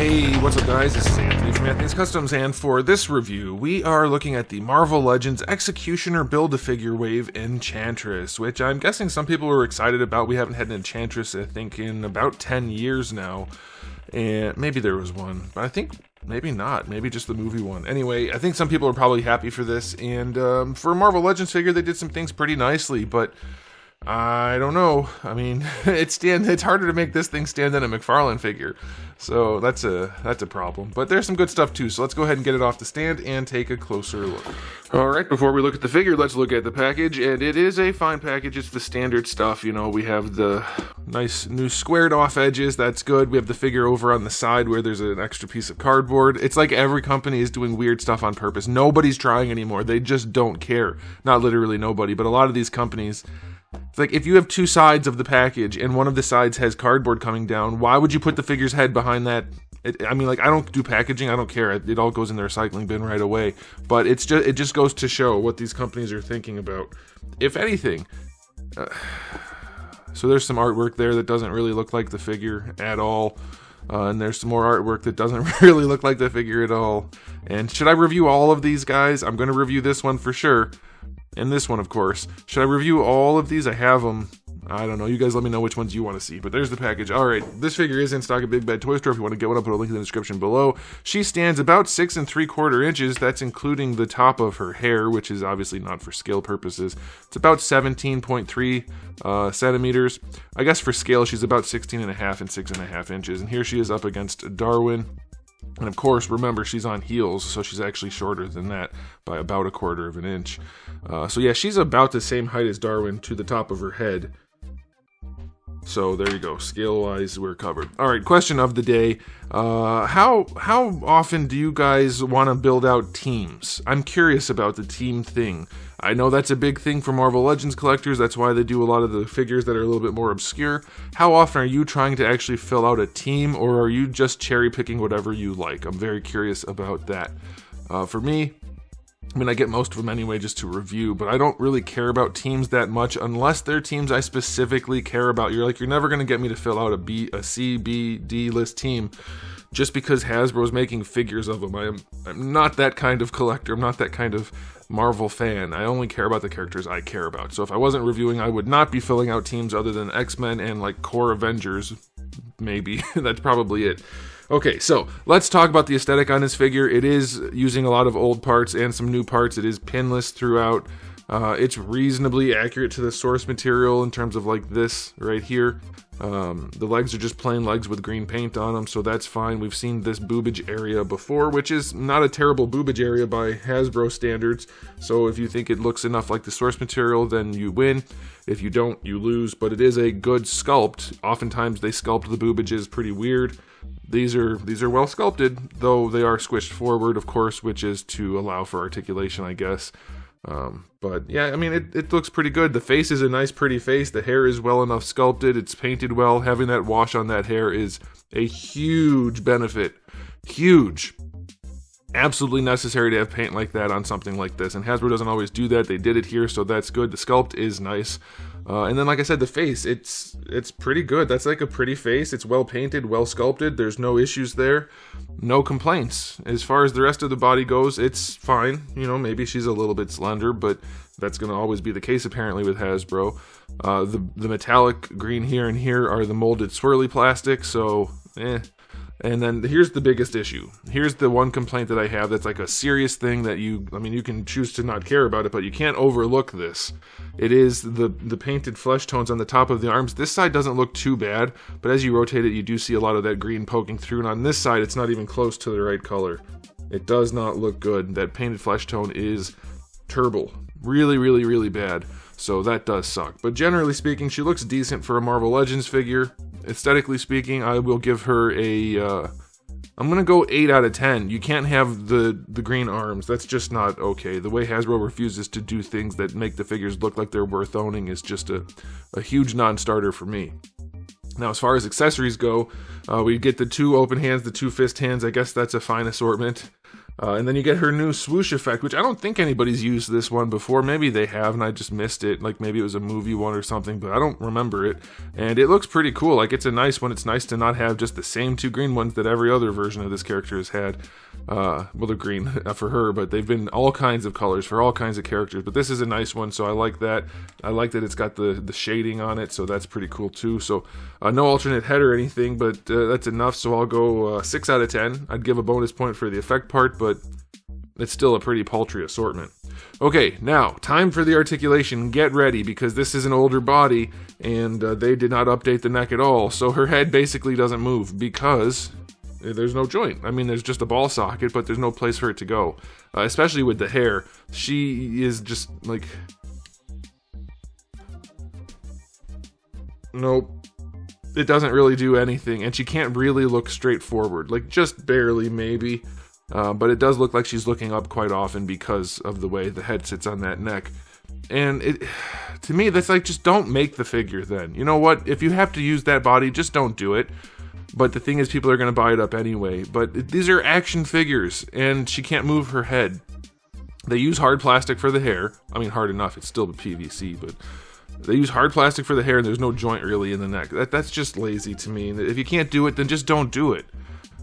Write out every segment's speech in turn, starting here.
Hey, what's up guys? This is Anthony from Anthony's Customs, and for this review, we are looking at the Marvel Legends Executioner Build-A-Figure Wave Enchantress, which I'm guessing some people were excited about. We haven't had an Enchantress, I think, in about 10 years now, and maybe there was one, but I think maybe not, maybe just the movie one. Anyway, I think some people are probably happy for this, and for a Marvel Legends figure, they did some things pretty nicely, but I don't know. I mean, it's harder to make this thing stand than a McFarlane figure, so that's a problem. But there's some good stuff too, so let's go ahead and get it off the stand and take a closer look. Alright, before we look at the figure, let's look at the package, and it is a fine package. It's the standard stuff, you know. We have the nice new squared off edges, that's good. We have the figure over on the side where there's an extra piece of cardboard. It's like every company is doing weird stuff on purpose. Nobody's trying anymore. They just don't care. Not literally nobody, but a lot of these companies, it's like if you have two sides of the package and one of the sides has cardboard coming down, why would you put the figure's head behind that? I mean, like, I don't do packaging, I don't care. It all goes in the recycling bin right away. But it just goes to show what these companies are thinking about, if anything. So there's some artwork there that doesn't really look like the figure at all. And there's some more artwork that doesn't really look like the figure at all. And should I review all of these guys? I'm going to review this one for sure. And this one, of course. Should I review all of these? I have them. I don't know. You guys let me know which ones you want to see. But there's the package. Alright, this figure is in stock at Big Bad Toy Store. If you want to get one, I'll put a link in the description below. She stands about 6 3/4 inches. That's including the top of her hair, which is obviously not for scale purposes. It's about 17.3 centimeters. I guess for scale, she's about 16.5 and 6.5 inches. And here she is up against Darwin. And of course, remember, she's on heels, so she's actually shorter than that by about 1/4 of an inch. So yeah, she's about the same height as Darwin to the top of her head. So there you go, scale-wise, we're covered. Alright, question of the day. How often do you guys want to build out teams? I'm curious about the team thing. I know that's a big thing for Marvel Legends collectors, that's why they do a lot of the figures that are a little bit more obscure. How often are you trying to actually fill out a team, or are you just cherry-picking whatever you like? I'm very curious about that. For me, I mean, I get most of them anyway just to review, but I don't really care about teams that much unless they're teams I specifically care about. You're never going to get me to fill out a C, B, D list team just because Hasbro's making figures of them. I'm not that kind of collector. I'm not that kind of Marvel fan. I only care about the characters I care about. So if I wasn't reviewing, I would not be filling out teams other than X-Men and like core Avengers, maybe. That's probably it. Okay, so let's talk about the aesthetic on this figure. It is using a lot of old parts and some new parts. It is pinless throughout. It's reasonably accurate to the source material in terms of like this right here. The legs are just plain legs with green paint on them, so that's fine. We've seen this boobage area before, which is not a terrible boobage area by Hasbro standards. So if you think it looks enough like the source material, then you win. If you don't, you lose. But it is a good sculpt. Oftentimes they sculpt the boobages pretty weird. These are well sculpted, though they are squished forward, of course, which is to allow for articulation, I guess. But yeah, I mean, it looks pretty good. The face is a nice, pretty face. The hair is well enough sculpted. It's painted well. Having that wash on that hair is a huge benefit. Huge. Absolutely necessary to have paint like that on something like this. And Hasbro doesn't always do that. They did it here, so that's good. The sculpt is nice. And then, like I said, the face, it's pretty good. That's like a pretty face. It's well painted, well sculpted. There's no issues there. No complaints. As far as the rest of the body goes, it's fine. You know, maybe she's a little bit slender, but that's going to always be the case, apparently, with Hasbro. The metallic green here and here are the molded swirly plastic, so, And then here's the biggest issue. Here's the one complaint that I have that's like a serious thing that you can choose to not care about it, but you can't overlook this. It is the painted flesh tones on the top of the arms. This side doesn't look too bad, but as you rotate it, you do see a lot of that green poking through, and on this side, it's not even close to the right color. It does not look good. That painted flesh tone is terrible. Really, really, really bad. So that does suck. But generally speaking, she looks decent for a Marvel Legends figure. Aesthetically speaking, I will give her I'm gonna go 8 out of 10. You can't have the green arms. That's just not okay. The way Hasbro refuses to do things that make the figures look like they're worth owning is just a huge non-starter for me. Now, as far as accessories go, we get the 2 open hands, the 2 fist hands. I guess that's a fine assortment. And then you get her new swoosh effect, which I don't think anybody's used this one before. Maybe they have, and I just missed it. Like, maybe it was a movie one or something, but I don't remember it. And it looks pretty cool. Like, it's a nice one. It's nice to not have just the same 2 green ones that every other version of this character has had. Well, they're green for her, but they've been all kinds of colors for all kinds of characters. But this is a nice one, so I like that. I like that it's got the shading on it, so that's pretty cool too. So no alternate head or anything, but that's enough. So I'll go 6 out of 10. I'd give a bonus point for the effect part, but it's still a pretty paltry assortment. Okay, now, time for the articulation. Get ready, because this is an older body, and they did not update the neck at all. So her head basically doesn't move, because there's no joint. I mean, there's just a ball socket, but there's no place for it to go. Especially with the hair. She is just, like... Nope. It doesn't really do anything, and she can't really look straight forward. Like, just barely, maybe. But it does look like she's looking up quite often because of the way the head sits on that neck. And to me, that's like, just don't make the figure then. You know what? If you have to use that body, just don't do it. But the thing is, people are going to buy it up anyway. But these are action figures, and she can't move her head. They use hard plastic for the hair. I mean, hard enough. It's still PVC, but... They use hard plastic for the hair, and there's no joint really in the neck. That's just lazy to me. If you can't do it, then just don't do it.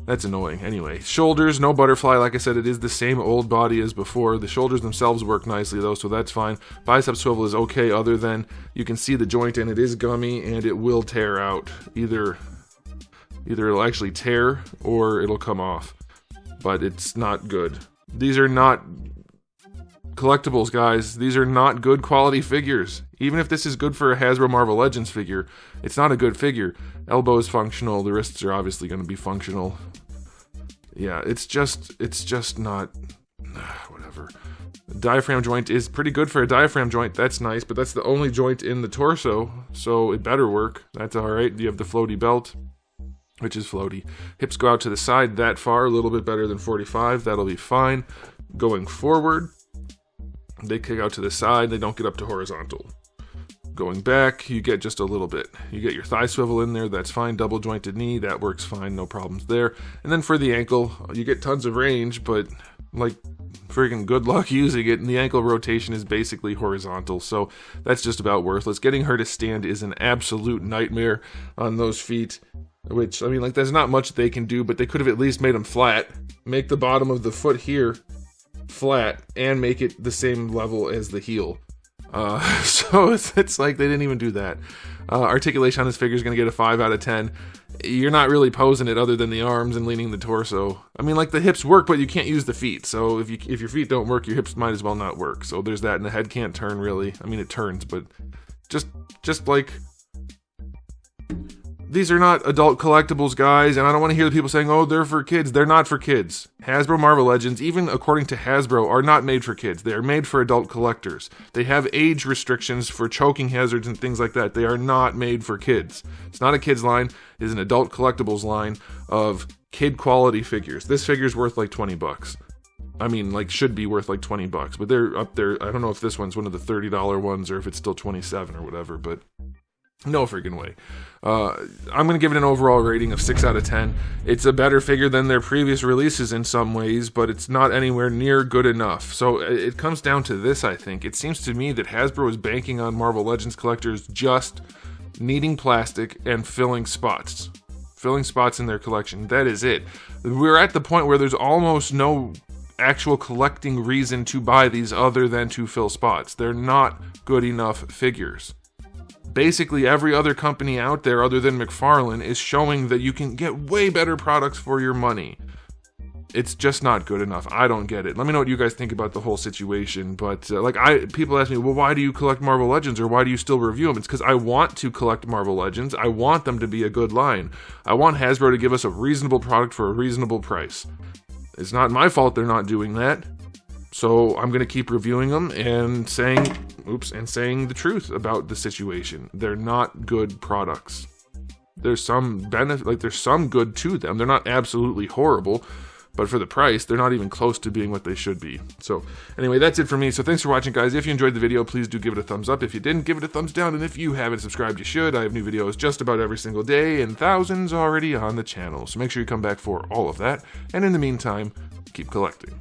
That's annoying. Anyway, shoulders, no butterfly. Like I said, it is the same old body as before. The shoulders themselves work nicely, though, so that's fine. Bicep swivel is okay, other than you can see the joint, and it is gummy, and it will tear out. Either it'll actually tear, or it'll come off. But it's not good. These are not collectibles, guys. These are not good quality figures. Even if this is good for a Hasbro Marvel Legends figure, it's not a good figure. Elbow is functional. The wrists are obviously going to be functional. Yeah, it's just not... whatever. The diaphragm joint is pretty good for a diaphragm joint. That's nice, but that's the only joint in the torso, so it better work. That's alright. You have the floaty belt, which is floaty. Hips go out to the side that far, a little bit better than 45. That'll be fine. Going forward, they kick out to the side. They don't get up to horizontal. Going back, you get just a little bit. You get your thigh swivel in there, that's fine. Double jointed knee, that works fine, no problems there. And then for the ankle, you get tons of range, but like freaking good luck using it, and the ankle rotation is basically horizontal, so that's just about worthless. Getting her to stand is an absolute nightmare on those feet, which, I mean, like, there's not much they can do, but they could have at least made them flat. Make the bottom of the foot here flat, and make it the same level as the heel. So it's like they didn't even do that. Articulation on this figure is going to get a 5 out of 10. You're not really posing it other than the arms and leaning the torso. I mean, like, the hips work, but you can't use the feet. So if your feet don't work, your hips might as well not work. So there's that, and the head can't turn really. I mean, it turns, but just like... These are not adult collectibles, guys, and I don't want to hear the people saying, oh, they're for kids. They're not for kids. Hasbro Marvel Legends, even according to Hasbro, are not made for kids. They are made for adult collectors. They have age restrictions for choking hazards and things like that. They are not made for kids. It's not a kids line. It is an adult collectibles line of kid-quality figures. This figure's worth like $20. I mean, like, should be worth like $20, but they're up there. I don't know if this one's one of the $30 ones or if it's still $27 or whatever, but... no friggin' way. I'm going to give it an overall rating of 6 out of 10. It's a better figure than their previous releases in some ways, but it's not anywhere near good enough. So it comes down to this, I think. It seems to me that Hasbro is banking on Marvel Legends collectors just needing plastic and filling spots. Filling spots in their collection. That is it. We're at the point where there's almost no actual collecting reason to buy these other than to fill spots. They're not good enough figures. Basically, every other company out there other than McFarlane is showing that you can get way better products for your money. It's just not good enough. I don't get it. Let me know what you guys think about the whole situation. But people ask me, well, why do you collect Marvel Legends, or why do you still review them? It's because I want to collect Marvel Legends. I want them to be a good line. I want Hasbro to give us a reasonable product for a reasonable price. It's not my fault they're not doing that. So I'm going to keep reviewing them and saying the truth about the situation. They're not good products. There's some benefit, like there's some good to them. They're not absolutely horrible, but for the price, they're not even close to being what they should be. So anyway, that's it for me. So thanks for watching, guys. If you enjoyed the video, please do give it a thumbs up. If you didn't, give it a thumbs down. And if you haven't subscribed, you should. I have new videos just about every single day and thousands already on the channel. So make sure you come back for all of that. And in the meantime, keep collecting.